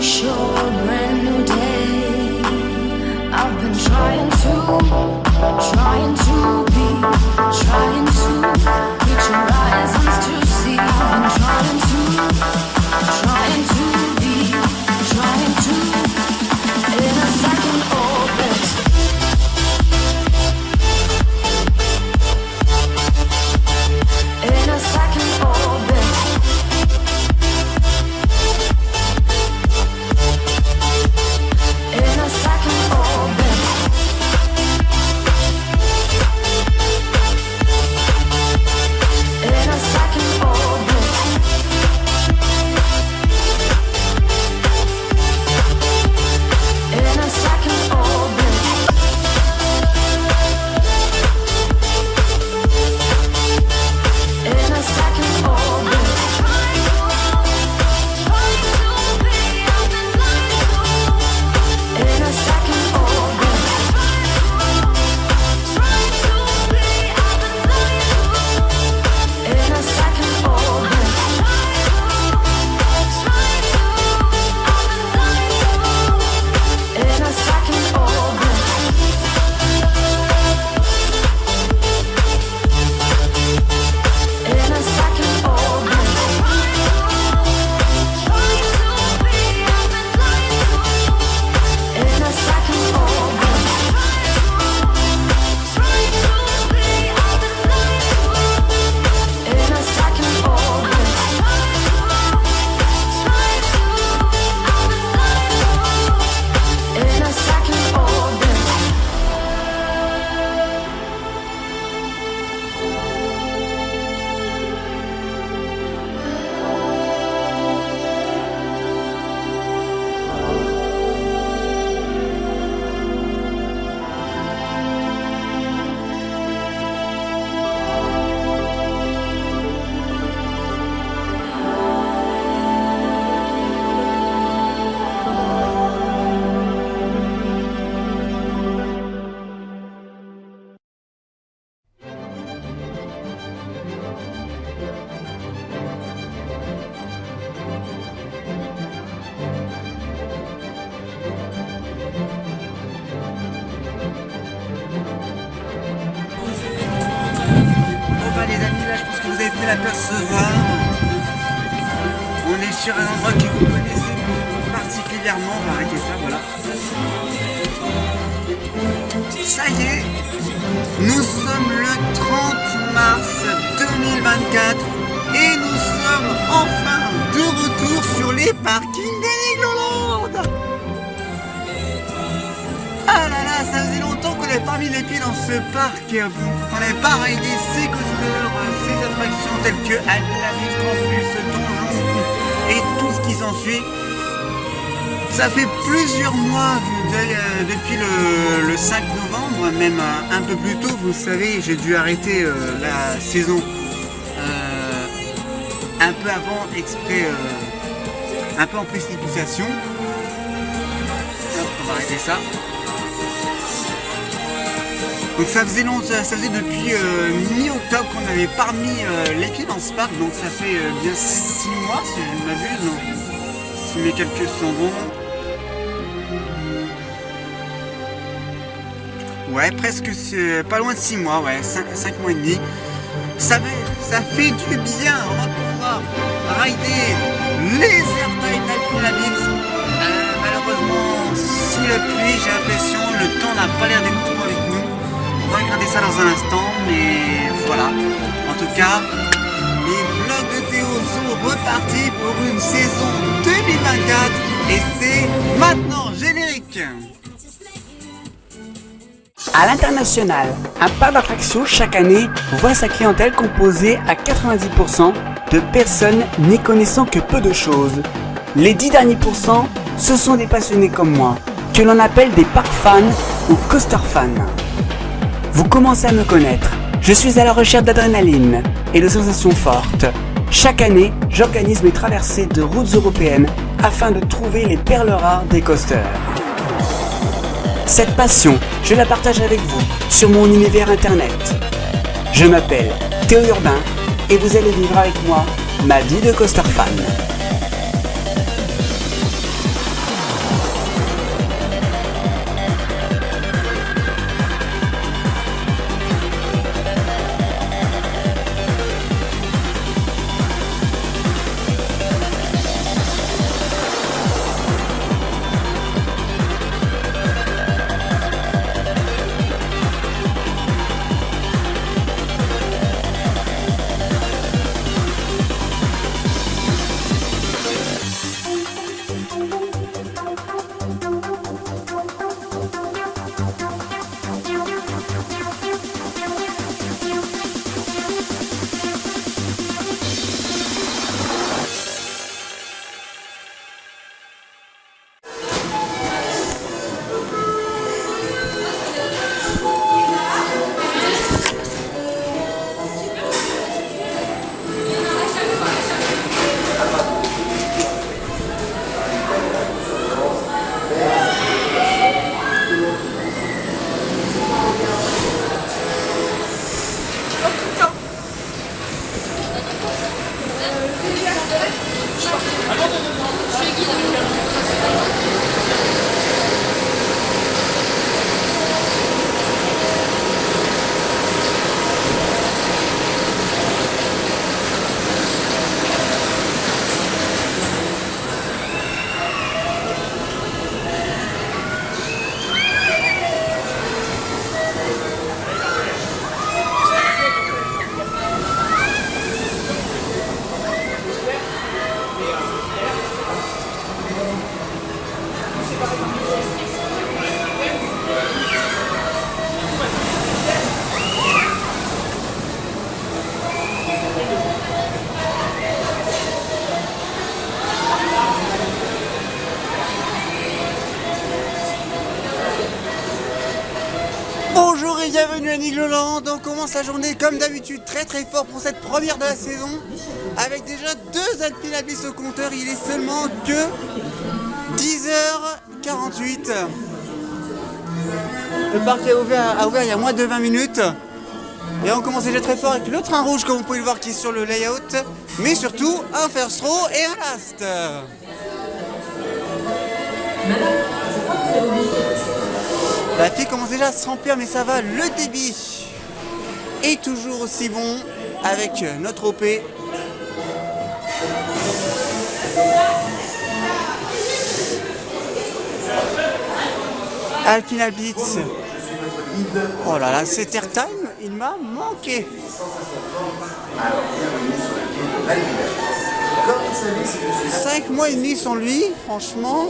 show a brand new day. I've been trying to be, trying to reach horizons to see. I've been trying to be, trying to in a second orbit. In a second orbit. In a second orbit. In a second orbit. In a second orbit. In a second orbit. In a second orbit. In a second orbit. In a second orbit. In a second orbit. In a second orbit. In a second orbit. In a second orbit. Bon bah les amis, là je pense que vous avez pu l'apercevoir. On est sur un endroit que vous connaissez particulièrement. On va arrêter ça, voilà. Ça y est, nous sommes le 30 mars 2024 et nous sommes enfin de retour sur les parkings d'Héligoland. Ah là là, ça faisait longtemps qu'on n'avait pas mis les pieds dans ce parc. On n'avait pas raidé ces coasters, ces attractions telles que Alplavix, Campus, Donjon et tout ce qui s'ensuit. Ça fait plusieurs mois depuis le 5 novembre, même un peu plus tôt, vous savez, j'ai dû arrêter la saison un peu avant, exprès, un peu en précipitation. Hop, on va arrêter ça. Donc ça faisait depuis mi-octobre qu'on n'avait pas remis les pieds dans ce parc, donc ça fait bien 6 mois si je ne m'abuse, si mes calculs sont bons. Ouais, presque, pas loin de 6 mois, ouais, 5 mois et demi. Ça fait du bien, on va pouvoir rider les airtime d'Alplavix. Malheureusement, sous la pluie, j'ai l'impression, le temps n'a pas l'air d'être trop avec nous. On va regarder ça dans un instant, mais voilà. En tout cas, les vlogs de Théo sont repartis pour une saison 2024 et c'est maintenant générique. À l'international, un parc d'attractions chaque année voit sa clientèle composée à 90% de personnes n'y connaissant que peu de choses. Les 10 derniers pourcents, ce sont des passionnés comme moi, que l'on appelle des park fans ou coaster fans. Vous commencez à me connaître, je suis à la recherche d'adrénaline et de sensations fortes. Chaque année, j'organise mes traversées de routes européennes afin de trouver les perles rares des coasters. Cette passion, je la partage avec vous sur mon univers internet. Je m'appelle Théo Urbain et vous allez vivre avec moi ma vie de coaster fan. Bonjour et bienvenue à Nigloland. On commence la journée comme d'habitude très fort pour cette première de la saison avec déjà 2 Alpina Bis au compteur. Il est seulement que 10h48. Le parc a ouvert il y a moins de 20 minutes et on commence déjà très fort avec le train rouge comme vous pouvez le voir qui est sur le layout, mais surtout un first row et un last. La fille commence déjà à se remplir, mais ça va, le débit est toujours aussi bon avec notre OP. Alpina Beats. Oh là là, cet airtime, il m'a manqué. 5 mois et demi sans lui, franchement.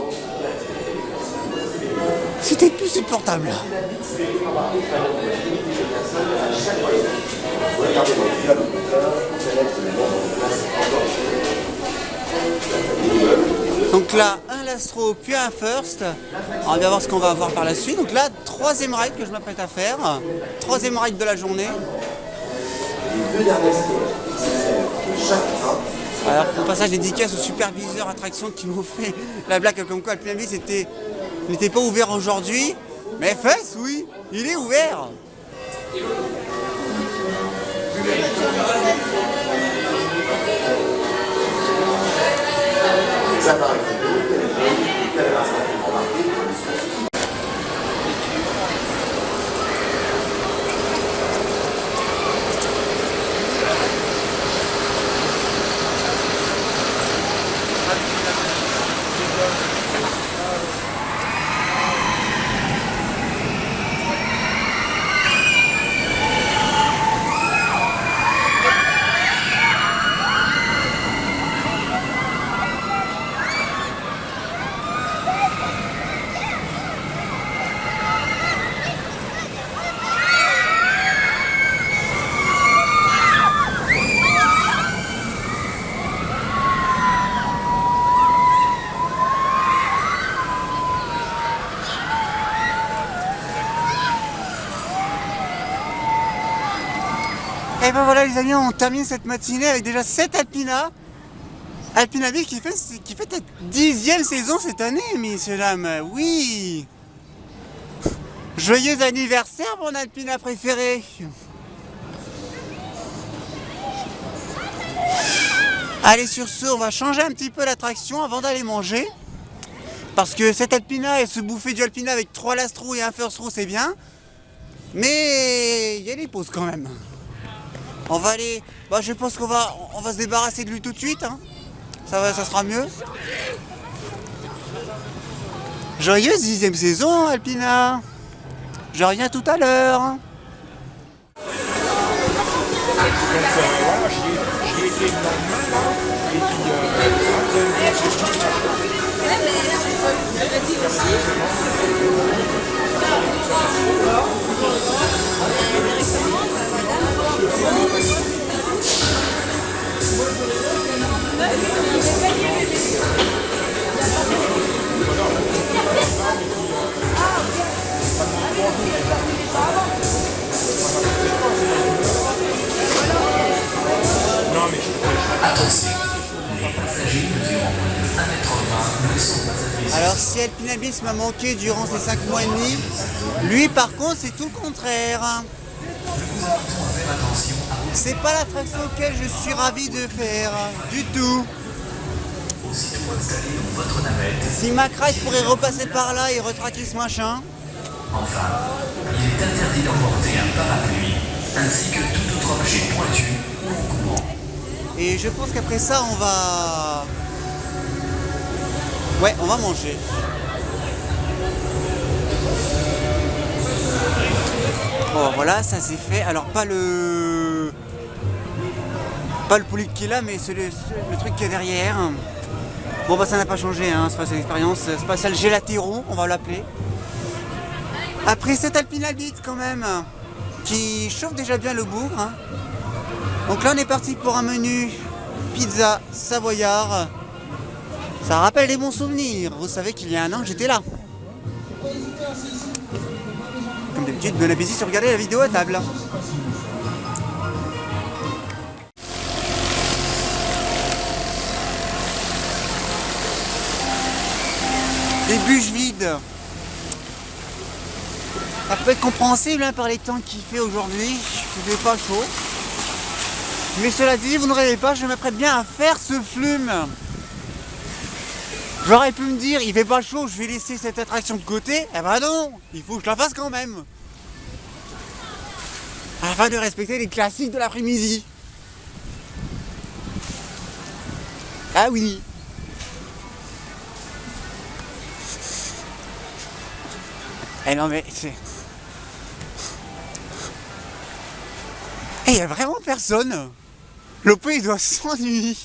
C'était plus supportable. Donc là, un lastro puis un first. On va bien voir ce qu'on va avoir par la suite. Donc là, 3e ride que je m'apprête à faire. 3e ride de la journée. Alors, au passage, dédicace aux superviseurs attractions qui m'ont fait la blague comme quoi Alpina Bis n'était pas ouvert aujourd'hui. Mais FS, oui, il est ouvert. Et ben voilà les amis, on termine cette matinée avec déjà 7 Alpina. Alpina Bis qui fait cette 10e saison cette année, messieurs dames. Oui. Joyeux anniversaire mon Alpina préféré. Allez, sur ce, on va changer un petit peu l'attraction avant d'aller manger. Parce que cette Alpina et se bouffer du Alpina avec 3 lastro et un first row, c'est bien. Mais il y a des pauses quand même. On va aller, je pense qu'on va se débarrasser de lui tout de suite, hein. Ça sera mieux. Joyeuse 10e saison, Alpina. Je reviens tout à l'heure. Alors si Alpina Bis m'a manqué durant ces 5 mois et demi, lui par contre c'est tout le contraire. C'est pas l'attraction auquel je suis ravi de faire, du tout. Si McRide pourrait repasser par là et retraquer ce machin. Enfin, il est interdit d'emporter un parapluie, ainsi que tout autre objet pointu ou courant. Et je pense qu'après ça, on va manger. Bon, voilà, ça c'est fait. Alors, pas le polype qui est là, mais le truc qui est derrière. Bon bah ça n'a pas changé, hein, Spatial Experience, Spatial Gelatero, on va l'appeler. Après cette Alpina Beat quand même, qui chauffe déjà bien le bourg. Hein. Donc là on est parti pour un menu pizza savoyard. Ça rappelle des bons souvenirs, vous savez qu'il y a un an j'étais là. Comme d'habitude, bon appétit si vous regardez la vidéo à table. Des bûches vides. Ça peut être compréhensible hein, par les temps qu'il fait aujourd'hui. Il fait pas chaud. Mais cela dit, vous ne rêvez pas, je m'apprête bien à faire ce flume. J'aurais pu me dire, il fait pas chaud, je vais laisser cette attraction de côté. Eh ben non, il faut que je la fasse quand même. Afin de respecter les classiques de l'après-midi. Ah oui. Eh non mais c'est... Eh y a vraiment personne. L'OP il doit s'ennuyer.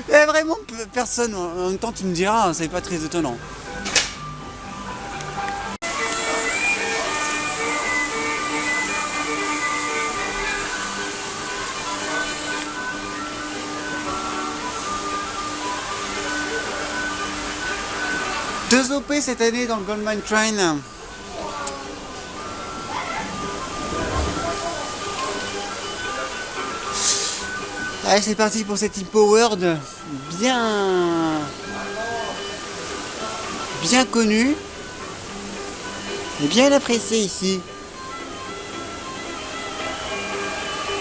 Il y a vraiment personne. En même temps tu me diras, c'est pas très étonnant. Deux OP cette année dans le Goldman Train. Allez, c'est parti pour cette Empowered bien connue et bien appréciée ici.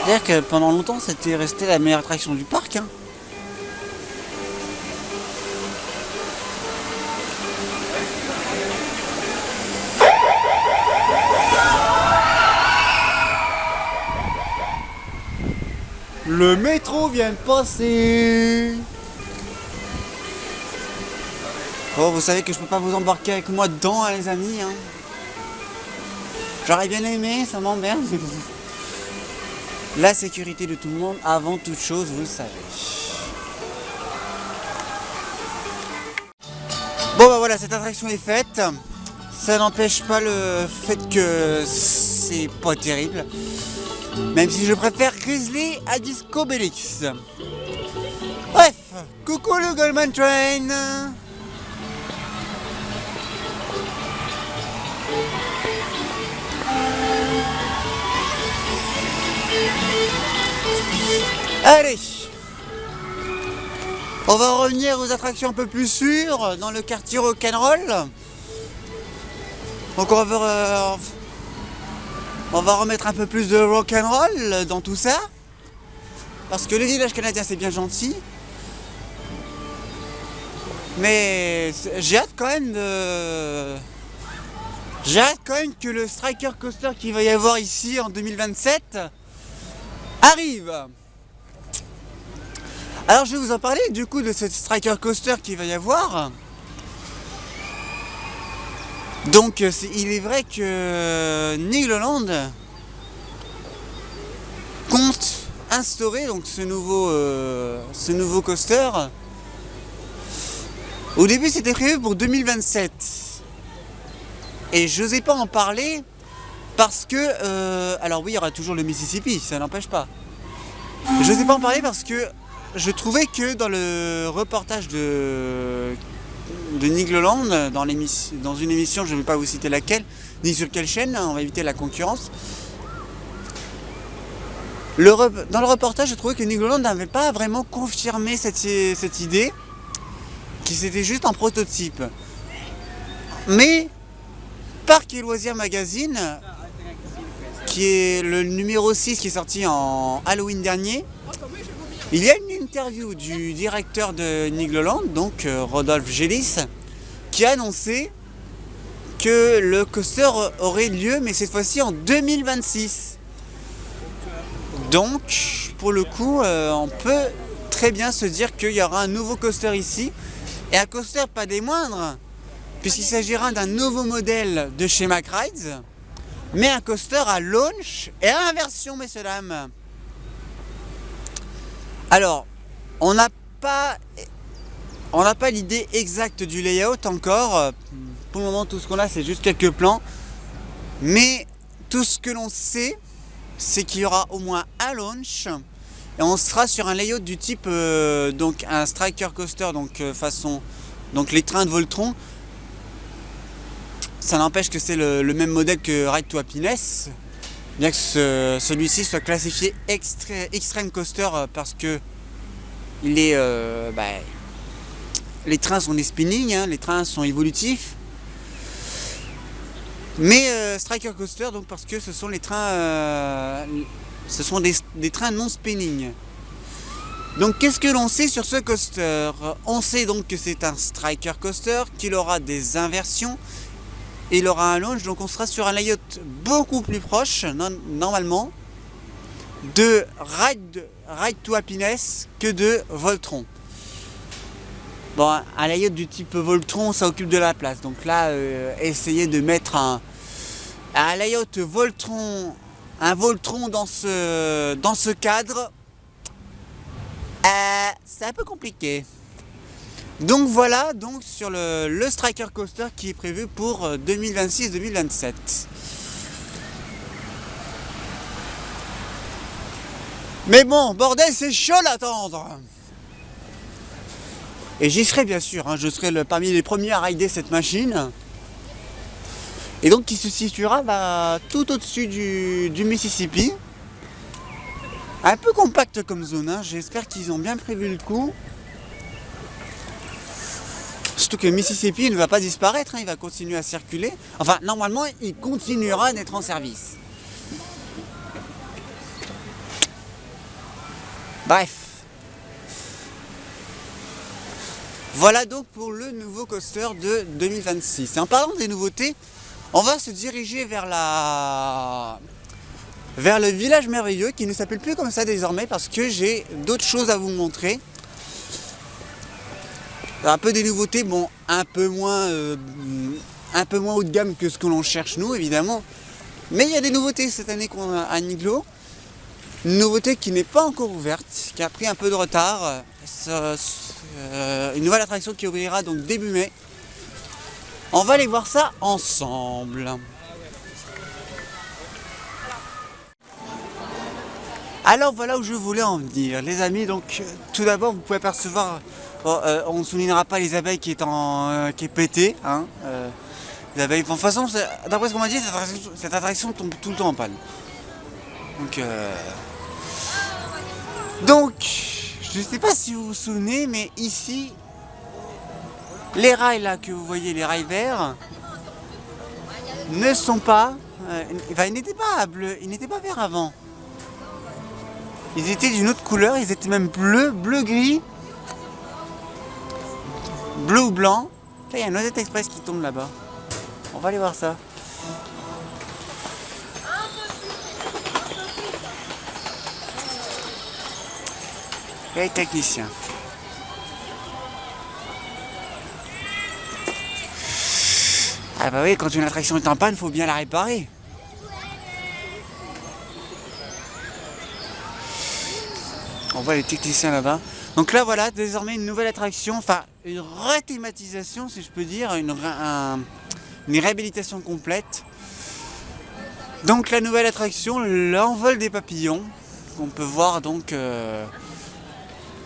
C'est-à-dire que pendant longtemps c'était resté la meilleure attraction du parc. Hein. Le métro vient de passer. Oh, vous savez que je peux pas vous embarquer avec moi dedans, hein, les amis. Hein. J'aurais bien aimé, ça m'emmerde. La sécurité de tout le monde avant toute chose, vous le savez. Bon bah voilà, cette attraction est faite. Ça n'empêche pas le fait que c'est pas terrible. Même si je préfère Grizzly à Disco Bellix. Bref, coucou le Goldman Train. Allez, on va revenir aux attractions un peu plus sûres dans le quartier rock'n'roll. Donc on va remettre un peu plus de rock'n'roll dans tout ça. Parce que le village canadien c'est bien gentil. Mais j'ai hâte quand même que le Striker Coaster qu'il va y avoir ici en 2027 arrive. Alors je vais vous en parler du coup de cette Striker Coaster qu'il va y avoir. Donc il est vrai que Nigloland compte instaurer donc ce nouveau coaster. Au début c'était prévu pour 2027 et je n'osais pas en parler parce que alors oui il y aura toujours le Mississippi, ça n'empêche pas. Je n'osais pas en parler parce que je trouvais que dans le reportage de Nigloland, dans une émission, je ne vais pas vous citer laquelle, ni sur quelle chaîne, on va éviter la concurrence. Dans le reportage, je trouvais que Nigloland n'avait pas vraiment confirmé cette idée, qui c'était juste un prototype. Mais Parcs et Loisirs Magazine, qui est le numéro 6 qui est sorti en Halloween dernier, il y a une interview du directeur de Nigloland, donc Rodolphe Gélis, qui a annoncé que le coaster aurait lieu, mais cette fois-ci en 2026. Donc, pour le coup, on peut très bien se dire qu'il y aura un nouveau coaster ici, et un coaster pas des moindres, puisqu'il s'agira d'un nouveau modèle de chez MacRides, mais un coaster à launch et à inversion, messieurs dames. Alors, on n'a pas On n'a pas l'idée exacte du layout encore. Pour le moment, tout ce qu'on a, c'est juste quelques plans. Mais tout ce que l'on sait, c'est qu'il y aura au moins un launch. Et on sera sur un layout du type donc un striker coaster, donc façon donc les trains de Voltron. Ça n'empêche que c'est le même modèle que Ride to Happiness, bien que celui-ci soit classifié extreme coaster parce que il est, les trains sont des spinning, hein, les trains sont évolutifs. Mais striker coaster, donc parce que ce sont les trains, ce sont des trains non spinning. Donc qu'est-ce que l'on sait sur ce coaster? On sait donc que c'est un striker coaster, qu'il aura des inversions, et il aura un launch, donc on sera sur un layout beaucoup plus proche, normalement, de Ride to Happiness que de Voltron. Bon, un layout du type Voltron, ça occupe de la place. Donc là, essayer de mettre un layout Voltron, un Voltron dans ce cadre, c'est un peu compliqué. Donc voilà, donc sur le Striker Coaster qui est prévu pour 2026-2027. Mais bon, bordel, c'est chaud d'attendre. Et j'y serai bien sûr, hein, je serai parmi les premiers à rider cette machine. Et donc qui se situera tout au-dessus du Mississippi. Un peu compact comme zone, hein. J'espère qu'ils ont bien prévu le coup. Surtout que Mississippi ne va pas disparaître, hein, il va continuer à circuler. Enfin, normalement, il continuera d'être en service. Bref. Voilà donc pour le nouveau coaster de 2026. Et en parlant des nouveautés, on va se diriger vers le village merveilleux qui ne s'appelle plus comme ça désormais parce que j'ai d'autres choses à vous montrer. Un peu des nouveautés, bon, un peu moins haut de gamme que ce que l'on cherche nous évidemment. Mais il y a des nouveautés cette année qu'on a à Niglo. Une nouveauté qui n'est pas encore ouverte, qui a pris un peu de retard. Une nouvelle attraction qui ouvrira donc début mai. On va aller voir ça ensemble. Alors voilà où je voulais en venir, les amis. Donc tout d'abord, vous pouvez apercevoir, on ne soulignera pas les abeilles qui est pétée. Hein, les abeilles. De toute façon, d'après ce qu'on m'a dit, cette attraction tombe tout le temps en panne. Donc, je ne sais pas si vous vous souvenez, mais ici, les rails là que vous voyez, les rails verts, ne sont pas, ils n'étaient pas bleus, ils n'étaient pas verts avant. Ils étaient d'une autre couleur, ils étaient même bleu-gris, bleu ou blanc. Là, il y a un Nozette Express qui tombe là-bas. On va aller voir ça. Les techniciens. Ah bah oui, quand une attraction est en panne, il faut bien la réparer. On voit les techniciens là-bas. Donc là voilà, désormais une nouvelle attraction, enfin une rethématisation si je peux dire, une réhabilitation complète. Donc la nouvelle attraction, l'envol des papillons, qu'on peut voir donc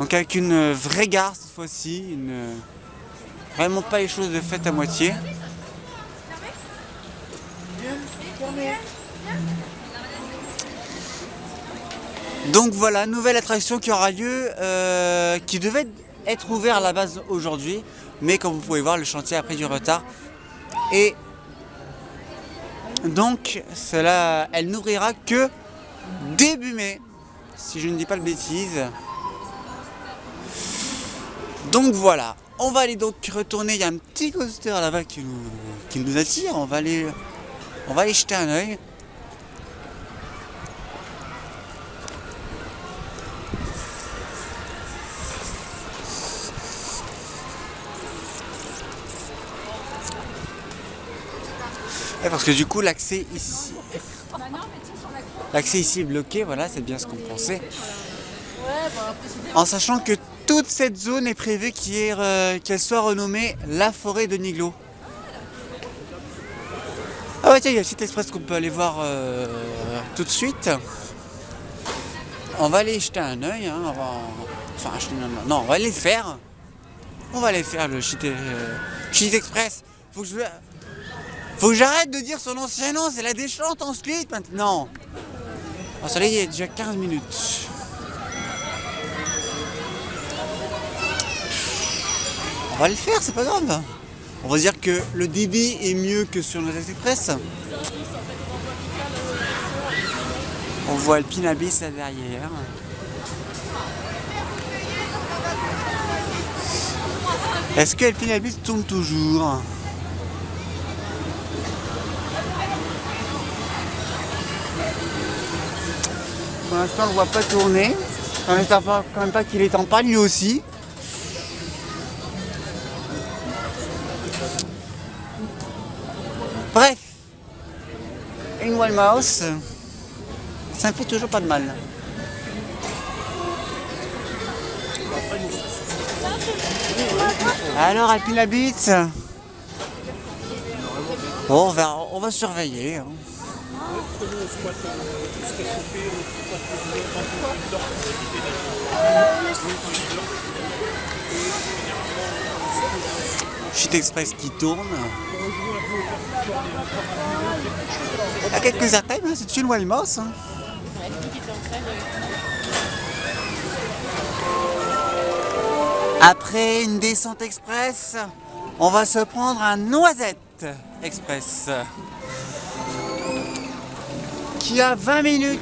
avec une vraie gare cette fois-ci, vraiment pas les choses de faites à moitié. Donc voilà, nouvelle attraction qui aura lieu, qui devait être ouverte à la base aujourd'hui, mais comme vous pouvez voir, le chantier a pris du retard. Et donc, elle n'ouvrira que début mai, si je ne dis pas de bêtises. Donc voilà, on va aller donc retourner, il y a un petit coaster là-bas qui nous attire, on va aller jeter un œil. Parce que du coup l'accès ici est bloqué, voilà, c'est bien ce qu'on pensait. En sachant que toute cette zone est prévue qu'elle soit renommée la forêt de Niglo. Ah ouais, tiens, il y a le site express qu'on peut aller voir tout de suite. On va aller jeter un œil, hein, on va aller faire. On va aller faire le Shit Express. Faut que j'arrête de dire son ancien nom, c'est la déchante en split maintenant. Oh, ça là, il y a déjà 15 minutes. On va le faire, c'est pas grave. On va dire que le débit est mieux que sur notre Express. On voit le Pinabis là derrière. Est-ce que le Pinabis tourne toujours? Pour l'instant, on ne le voit pas tourner. On n'espère quand même pas qu'il est en panne lui aussi. Bref, une Wild Mouse, ça me fait toujours pas de mal. Alors, Alpinabit, bon, on va surveiller. Hein. Shit Express qui tourne. Il y a quelques attaques, hein, c'est une Wild Mouse. Hein. Après une descente express, on va se prendre un Noisette Express qui a 20 minutes.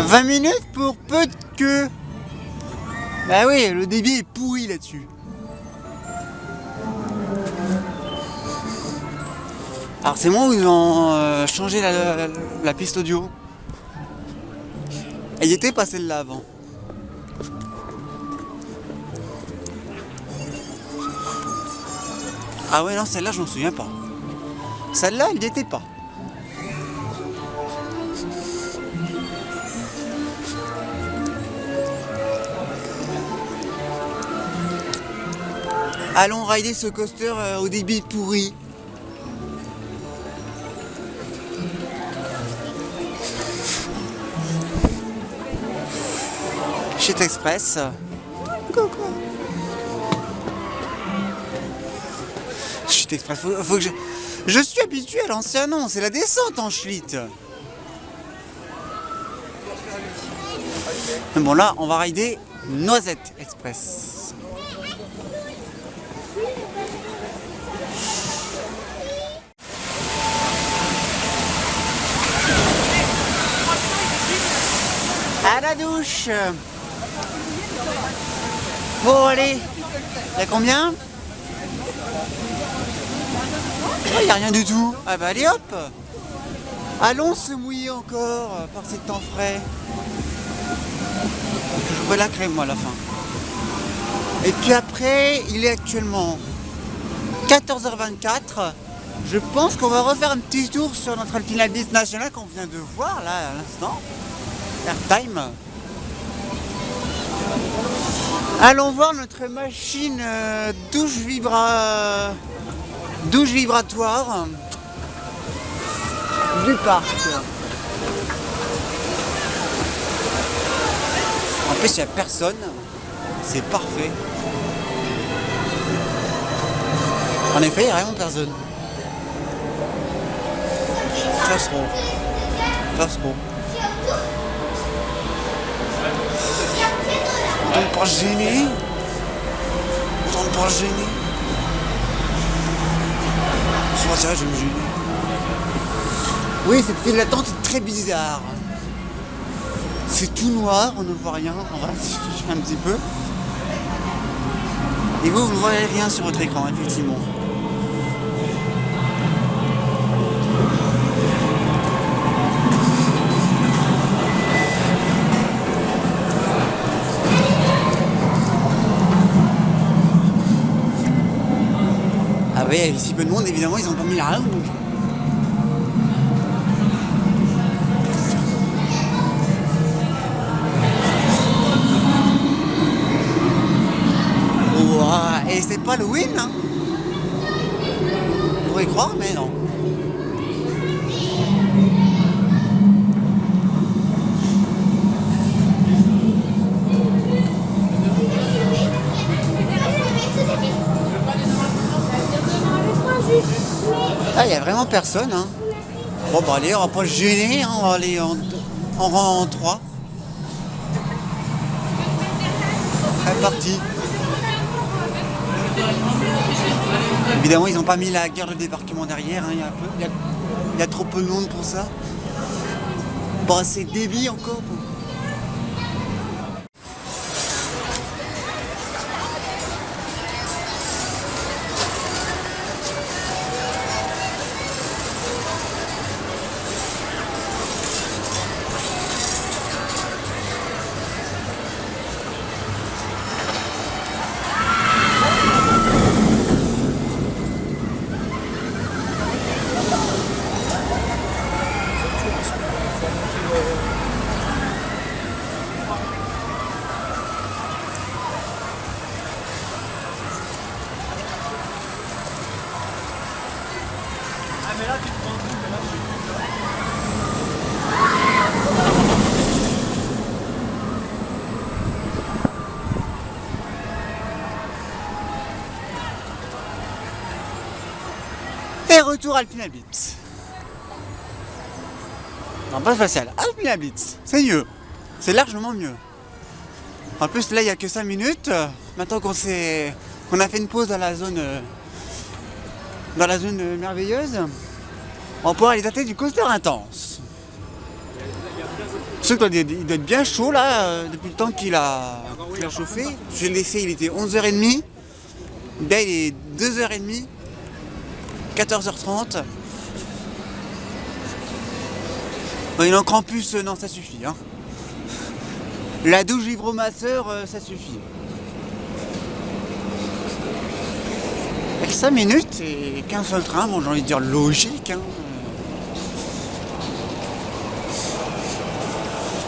« 20 minutes pour peu de queue !» Bah oui, le débit est pourri là-dessus. Alors c'est moi où ils ont changé la piste audio. Elle y était pas celle-là avant. Ah ouais non, celle-là je m'en souviens pas. Celle-là elle n'y était pas. Allons rider ce coaster au débit pourri. Shit Express. Shit Express, faut que je suis habitué à l'ancien nom, c'est la descente en Schlitt. Mais bon là, on va rider Noisette Express. À la douche. Bon allez, il y a combien? Il n'y a rien du tout. Ah bah allez hop. Allons se mouiller encore par ces temps frais. Je bois la crème moi à la fin. Et puis après, il est actuellement 14h24. Je pense qu'on va refaire un petit tour sur notre Alpinabis national qu'on vient de voir là à l'instant. Airtime. Allons voir notre machine douche vibratoire du parc. En plus, il n'y a personne. C'est parfait. En effet, il n'y a vraiment personne. First row. On ne pas gêner. Souvent c'est vrai, je vais me gêner. Oui, cette file d'attente est très bizarre. C'est tout noir, on ne voit rien. On va chercher un petit peu. Et vous ne voyez rien sur votre écran, effectivement. oui, il y a si peu de monde, évidemment, ils n'ont pas mis la rallonge. Ouah, et c'est pas Halloween, hein. On pourrait croire, mais non. Ah, il n'y a vraiment personne, hein. Bon, bah allez, on va pas se gêner, hein. On va aller en rang 3. C'est parti. Évidemment, ils n'ont pas mis la gare de débarquement derrière, hein. Il y a trop peu de monde pour ça. Pas assez de débit encore. Et retour Alpina Blitz. Non, pas spatial. Alpina Blitz, c'est mieux. C'est largement mieux. En plus, là, il n'y a que 5 minutes. Maintenant qu'on a fait une pause dans la zone merveilleuse, on va pouvoir aller tâter du coaster intense. Je sais qu'il doit être bien chaud là, depuis le temps qu'il a chauffé. Je l'ai fait, il était 11h30. Là, il est 2h30. 14h30. Bon, une encre en plus, non, ça suffit. Hein. La douche vibromasseur, ça suffit. Avec 5 minutes et qu'un seul train, bon, j'ai envie de dire logique. Hein.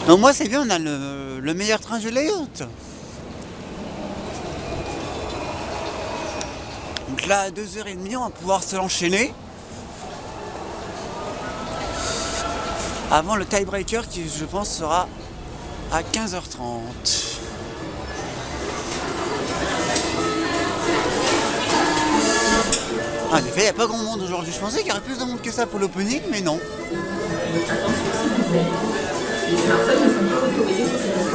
Donc moi, c'est bien, on a le meilleur train de layout. Donc là, à 2h30, on va pouvoir se l'enchaîner. Avant le tiebreaker qui, je pense, sera à 15h30. En effet, il n'y a pas grand monde aujourd'hui. Je pensais qu'il y aurait plus de monde que ça pour l'opening, mais non. Attention s'il vous plaît. Les smartphones ne sont pas autorisés sur cette zone.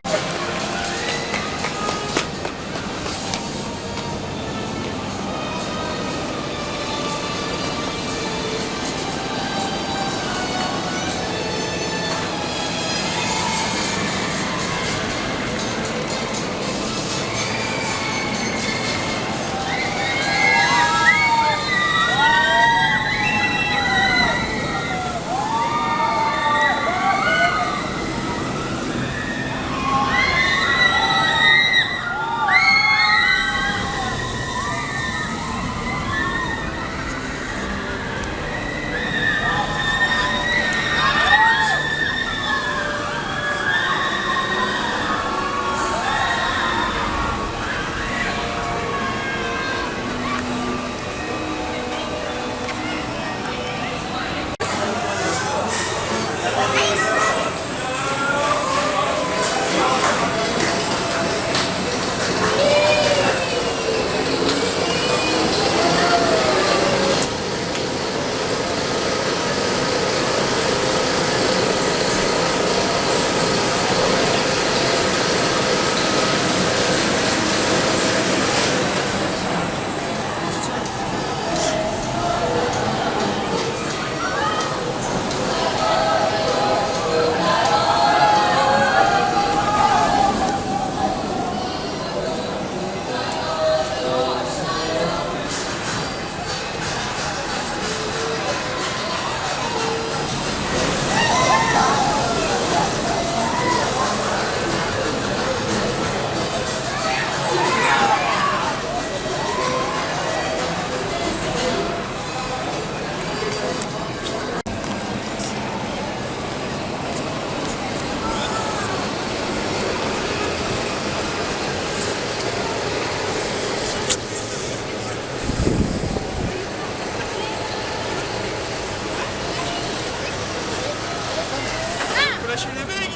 lâcher les mecs.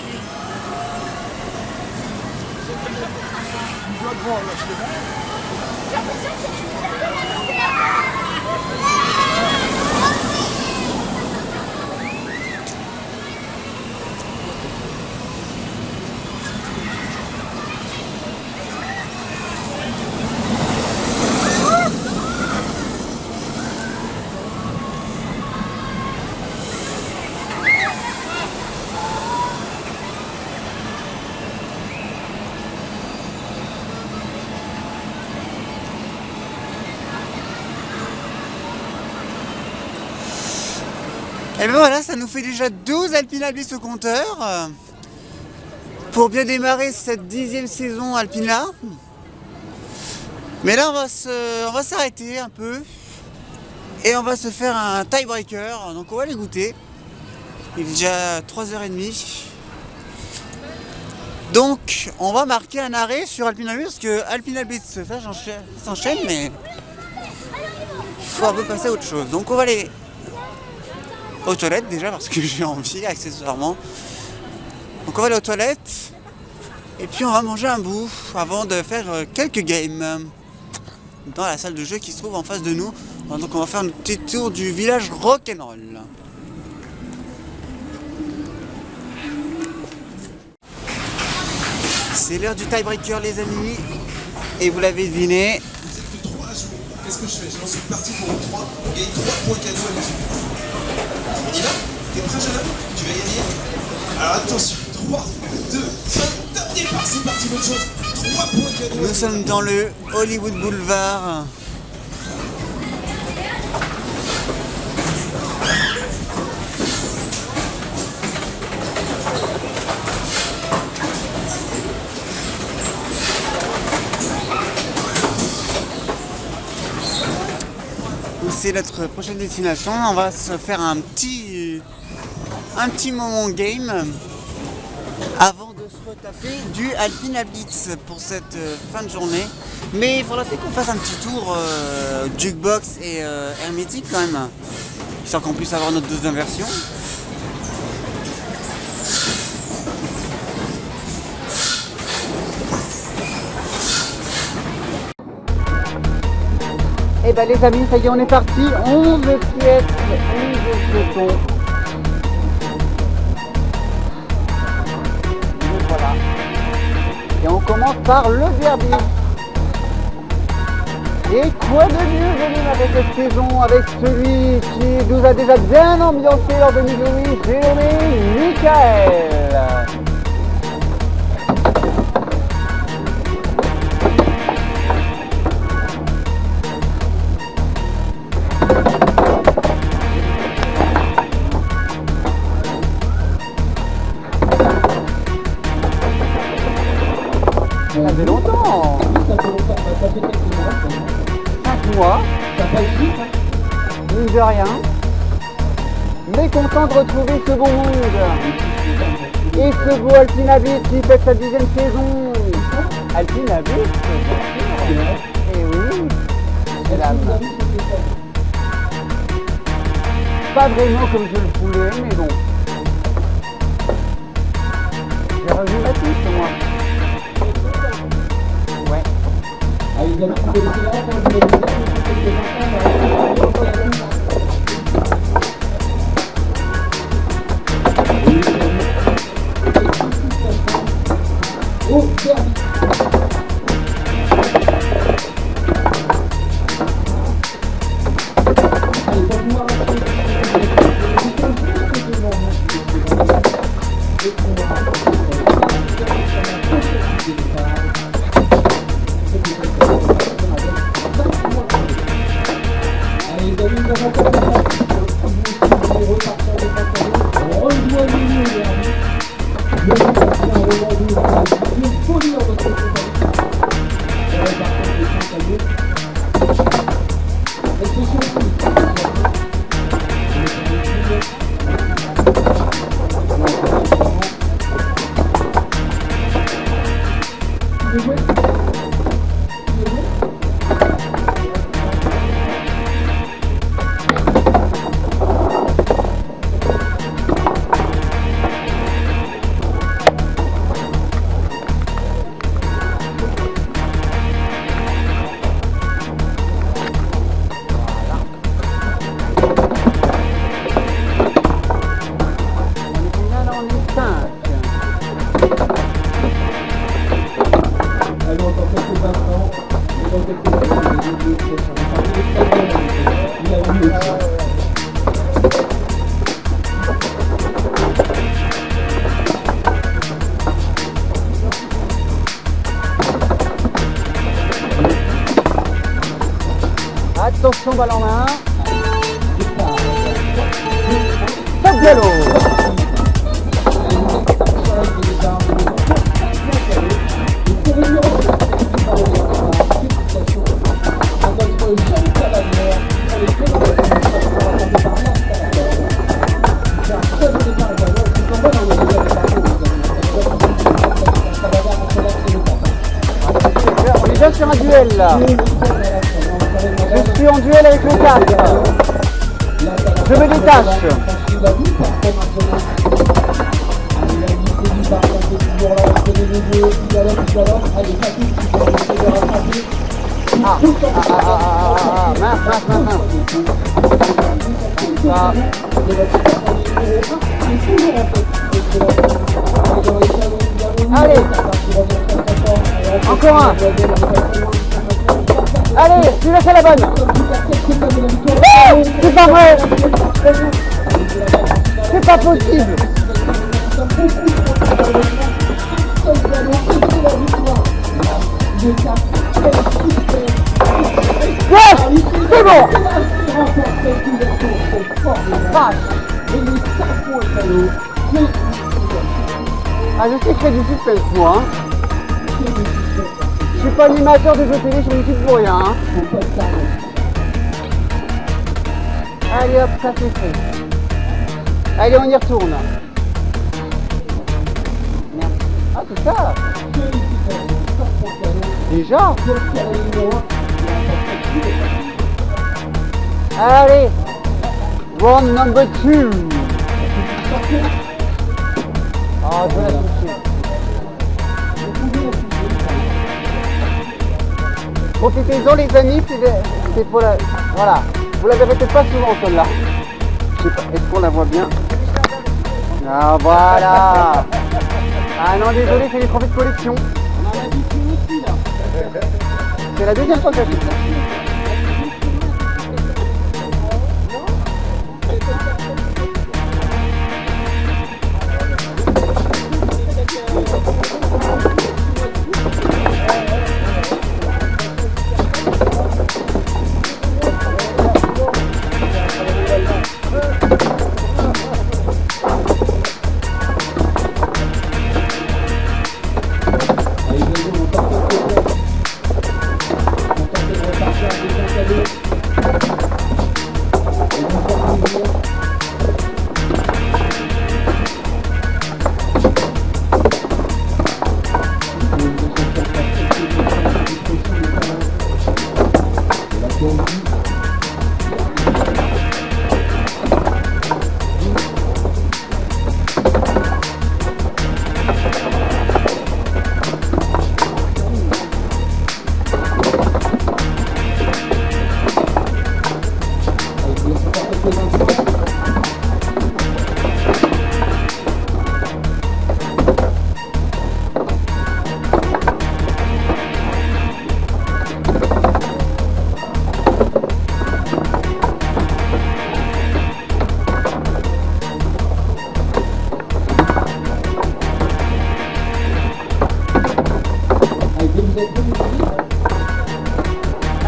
Tu dois devoir lâcher les mecs. Et ben voilà, ça nous fait déjà 12 Alpina Bliss au compteur. Pour bien démarrer cette 10e saison Alpina. Mais là on va s'arrêter un peu. Et on va se faire un tiebreaker. Donc on va les goûter. Il est déjà 3h30. Donc on va marquer un arrêt sur Alpina Bliss parce que Alpina Bliss s'enchaîne mais il faut un peu passer à autre chose. Donc on va aller aux toilettes déjà parce que j'ai envie accessoirement. Donc on va aller aux toilettes et puis on va manger un bout avant de faire quelques games dans la salle de jeu qui se trouve en face de nous. Donc on va faire un petit tour du village rock'n'roll. C'est l'heure du tiebreaker les amis et vous l'avez deviné. Vous êtes que 3 à jouer. Qu'est-ce que je fais? Je lance une partie pour 3. On gagne 3 points cadeaux à l'issue. On y va? T'es prêt jeune homme? Tu vas gagner? Alors attention, 3, 2, 1, top départ, c'est parti, bonne chose. 3 points cadeaux. Nous sommes dans le Hollywood Boulevard. C'est notre prochaine destination. On va se faire un petit moment game avant de se retaper du Alpina Blitz pour cette fin de journée. Mais il faudra peut-être qu'on fasse un petit tour jukebox et hermétique quand même, histoire qu'on puisse avoir notre deuxième version. Et ben les amis, ça y est, on est parti. 11 pièces, 11 jetons. Et voilà. Et on commence par le derby. Et quoi de mieux, Jérémy, avec cette saison, avec celui qui nous a déjà bien ambiancé lors de Missouri, j'ai nommé Michael. Ça fait longtemps. Ça fait longtemps, ça fait quelques mois. 5 mois, Ça passe vite, hein. mine de rien. Mais content de retrouver ce beau monde. Et ce beau Alpina Blitz qui fait sa 10e saison. Alpina Blitz, et oui, mesdames. Pas vraiment comme je le voulais, mais bon. J'ai revu la piste, moi. Ouais. Ah, ils avaient trouvé les là, quand vous avez dit, quelques enfants, oh, tiens. Allez, pour pouvoir attention, balle en main. Top Diallo. On est déjà sur un duel là. Je suis en duel avec le 4. Je me détache. Mince. Ça. Allez. Encore un. Allez, tu laisses la bonne. C'est pas vrai. C'est pas possible. Ouais, c'est bon. Vache. Ah, je sais que c'est du suspense, moi. Hein. Je suis pas animateur de jeux télé sur YouTube pour rien. Hein. Allez hop, ça c'est fait. Allez, on y retourne. Merde. Ah, c'est ça. Déjà. Allez. Round number 2. Ah, je vais la toucher. Profitez-en les amis, c'est pour la... Voilà. Vous la verrez peut-être pas souvent celle-là. Je sais pas, est-ce qu'on la voit bien? Ah voilà. Ah non, désolé, c'est les trophées de collection. On en a habitué aussi là. C'est la deuxième fois que j'achète ça.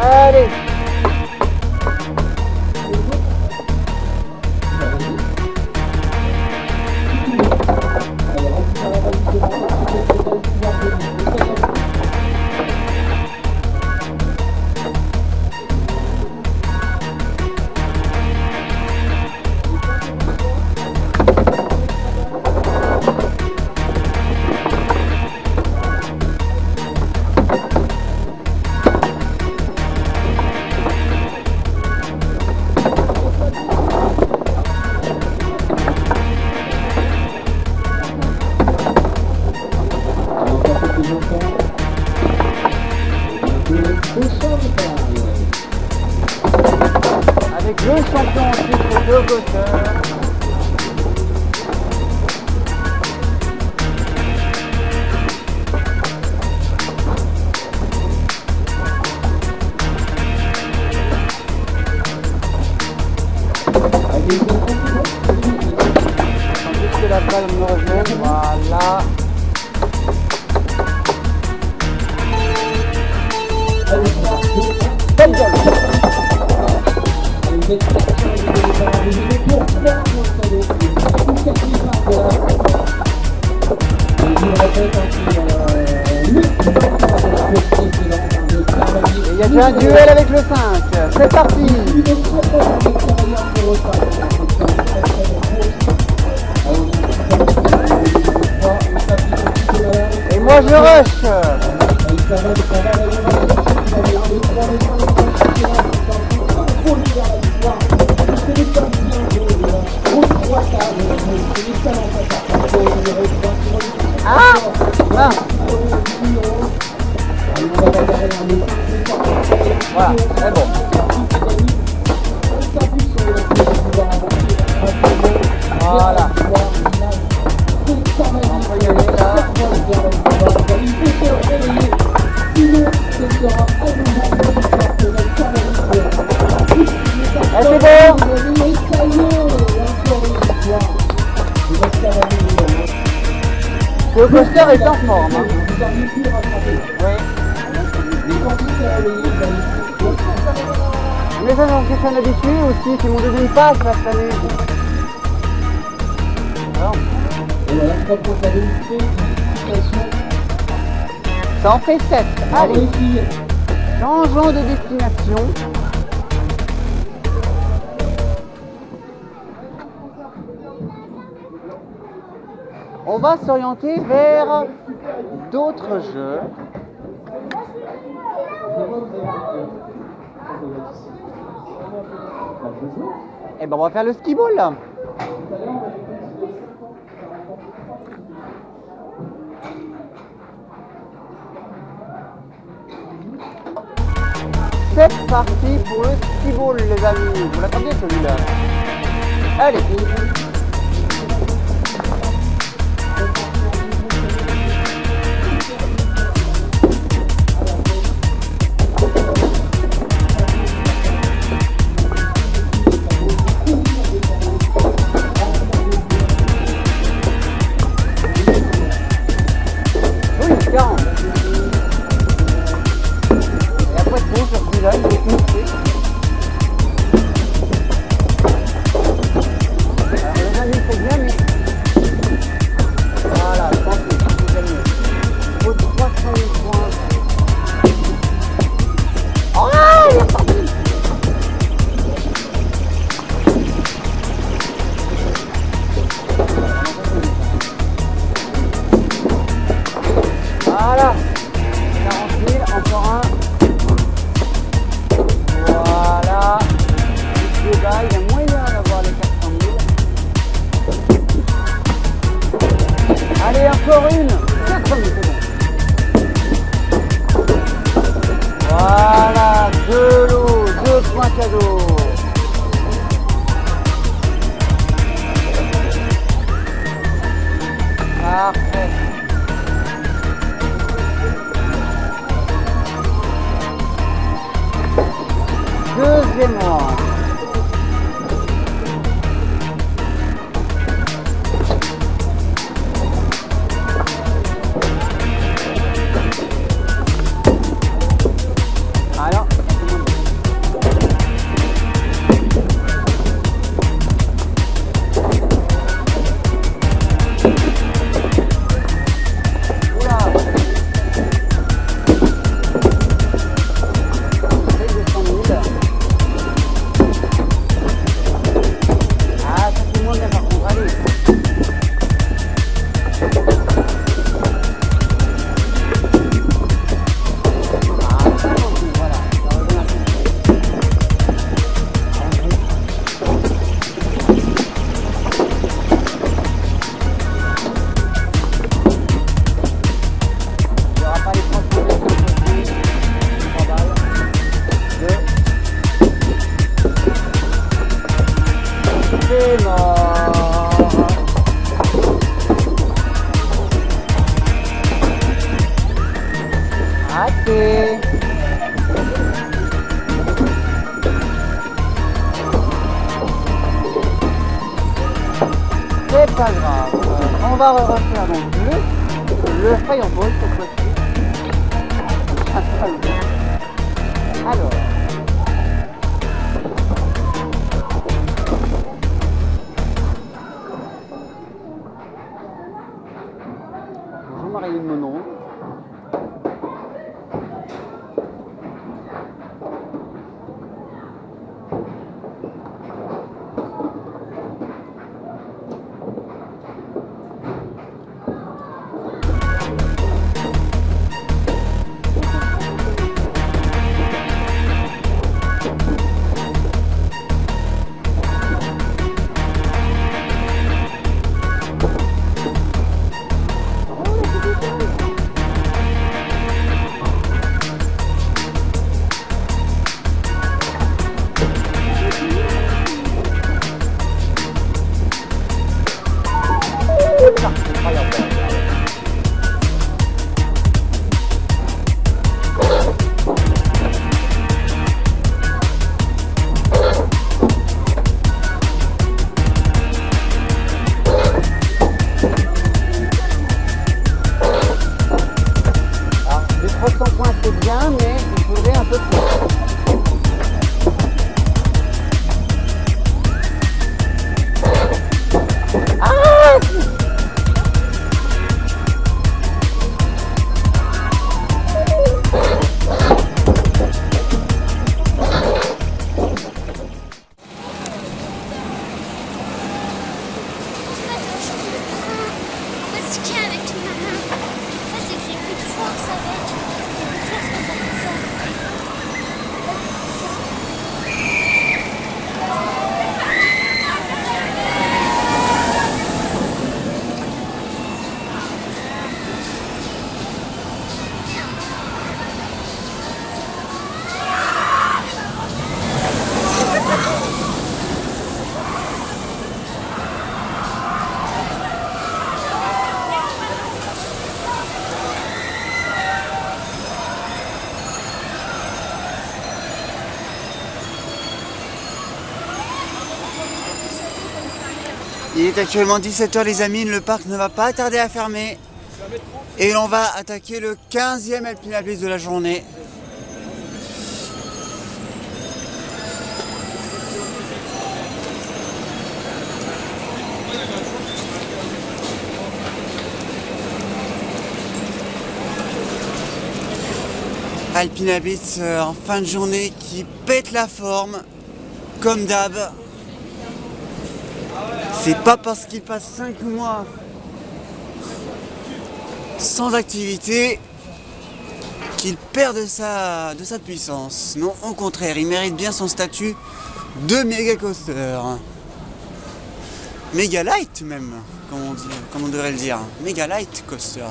Allez. Avec le champion en titre de Gauteur. Juste que la balle me revienne, voilà. Top goal. Vous êtes prêts sur les départ. Vous venez pour 3 points cadeaux. Pour 4 départs de la et je le répète, le précédent de Cavalier. Il y a déjà un duel avec le 5. C'est parti. Une très très bonne carrière pour eux. Et moi je rush. Ah, voilà. Voilà, c'est bon. Voilà. On peut y aller là. Ah, c'est bon. Le coaster est en forme. Hein. Oui. Mais ça, j'en suis un habitué aussi. C'est mon deuxième passe là, cette année. Alors. Ça en fait 7. Allez. Changeons de destination. On va s'orienter vers d'autres jeux. Et ben on va faire le ski ball là. C'est parti pour le ski ball les amis. Vous l'attendiez celui-là. Allez. Voilà, 40 000, encore un. Voilà, il y a moyen d'avoir les 400 000. Allez, encore une, 400 000, c'est bon. Voilà, 2 lots, 2 points cadeaux. Parfait. Deuxième rang. Alors, oula. C'est 200 000. Ah, ça c'est moins bien par contre, allez. Ah, 50 000, voilà, ça revient un peu. Il n'y aura pas les 30 000, 3 balles. 2. C'est mort. Raté. C'est pas grave. On va refaire donc le fireball cette fois-ci. Alors. et une mono. Les 300 points c'est bien, mais il faudrait un peu plus. Ce qu'il y a avec tout ma main, ça c'est qu'il n'y a plus de force avec. Force pour faire comme ça. Il est actuellement 17 h les amis, le parc ne va pas tarder à fermer. Et l'on va attaquer le 15e Alpinabliss de la journée. Alpinabliss en fin de journée qui pète la forme, comme d'hab. C'est pas parce qu'il passe 5 mois sans activité qu'il perd de sa puissance. Non, au contraire, il mérite bien son statut de méga coaster. Méga light même, comme on devrait le dire. Méga light coaster.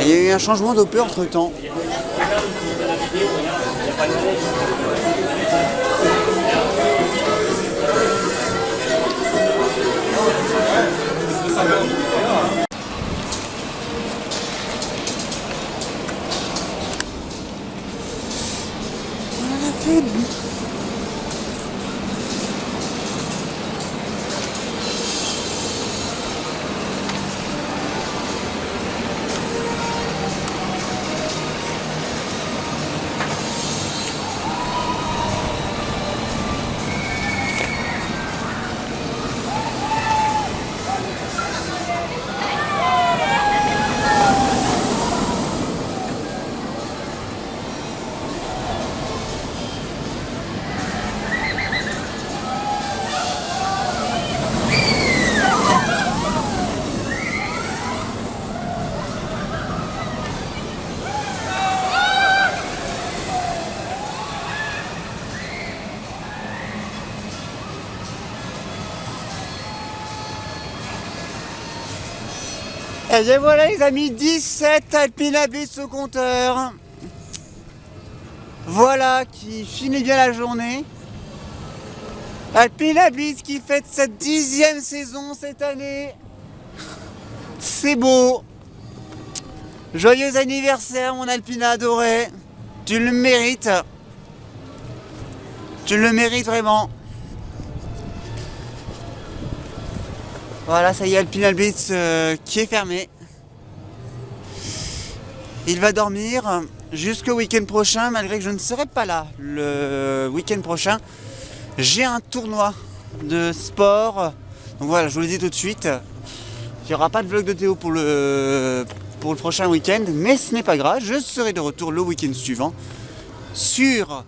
Et il y a eu un changement d'OP entre temps. On a fait Et bien voilà les amis, 17 Alpinabliss au compteur. Voilà qui finit bien la journée. Alpinabliss qui fête sa 10e saison cette année. C'est beau. Joyeux anniversaire mon Alpina adoré. Tu le mérites. Tu le mérites vraiment. Voilà, ça y est, Alpinabliss qui est fermé. Il va dormir jusqu'au week-end prochain, malgré que je ne serai pas là le week-end prochain. J'ai un tournoi de sport Donc voilà, je vous le dis tout de suite, il n'y aura pas de vlog de Théo pour le prochain week-end, mais ce n'est pas grave, je serai de retour le week-end suivant sur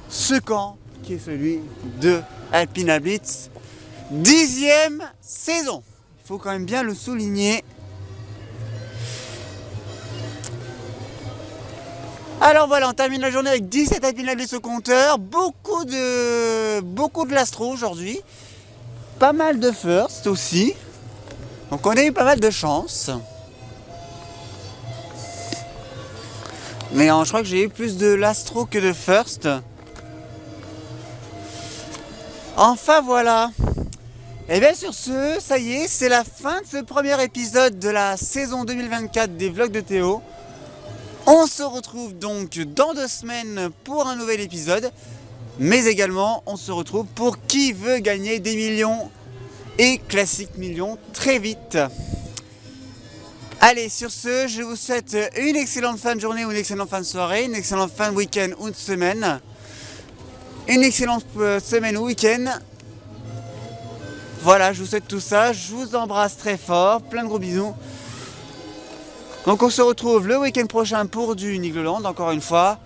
ce camp qui est celui de Alpina Blitz, 10e saison. Il faut quand même bien le souligner. Alors voilà, on termine la journée avec 17 Alpina Blitz au compteur, beaucoup de l'astro aujourd'hui, pas mal de first aussi, donc on a eu pas mal de chance. Mais je crois que j'ai eu plus de l'astro que de first. Enfin voilà. Et bien sur ce, ça y est, c'est la fin de ce premier épisode de la saison 2024 des vlogs de Théo. On se retrouve donc dans 2 semaines pour un nouvel épisode. Mais également, on se retrouve pour Qui veut gagner des millions et Classique Millions très vite. Allez, sur ce, je vous souhaite une excellente fin de journée ou une excellente fin de soirée, une excellente fin de week-end ou de semaine, une excellente semaine ou week-end. Voilà, je vous souhaite tout ça, je vous embrasse très fort, plein de gros bisous. Donc on se retrouve le week-end prochain pour du Nigloland, encore une fois.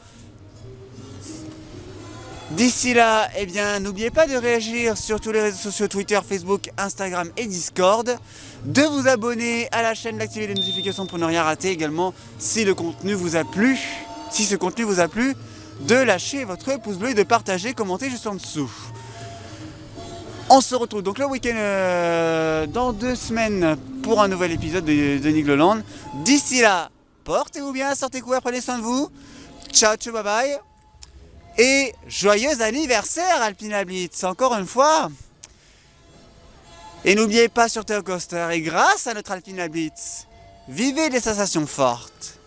D'ici là, eh bien, n'oubliez pas de réagir sur tous les réseaux sociaux, Twitter, Facebook, Instagram et Discord. De vous abonner à la chaîne, d'activer les notifications pour ne rien rater également si ce contenu vous a plu, de lâcher votre pouce bleu et de partager, commenter juste en dessous. On se retrouve donc le week-end dans 2 semaines pour un nouvel épisode de Nigloland. D'ici là, portez-vous bien, sortez couverts, prenez soin de vous. Ciao, ciao, bye bye. Et joyeux anniversaire Alpina Blitz, encore une fois. Et n'oubliez pas sur Théo Coaster, et grâce à notre Alpina Blitz, vivez des sensations fortes.